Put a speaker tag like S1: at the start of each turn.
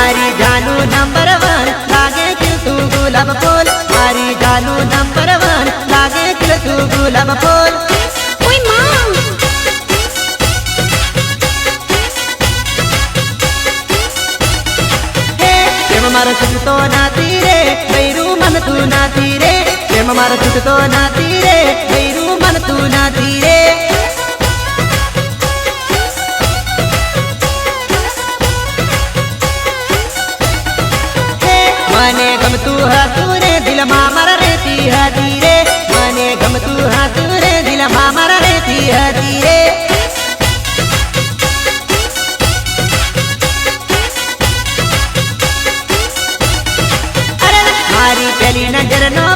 S1: मारी जानू नंबर 1 लागे कि तू गुलाब फूल। मारी जानू नंबर 1 लागे कि तू गुलाब फूल।
S2: ओए मां
S1: प्रेम मारो छूटतो नाती रे बैरू मन तू नाती रे। प्रेम मारो छूटतो नाती रे बैरू मन तू नाती रे। मने गम तू हाथू रे दिल मारा रेती हाथी रे। मने गम तू हाथू रे दिल मारा रेती हाथी रे। मारी पहली नजर नो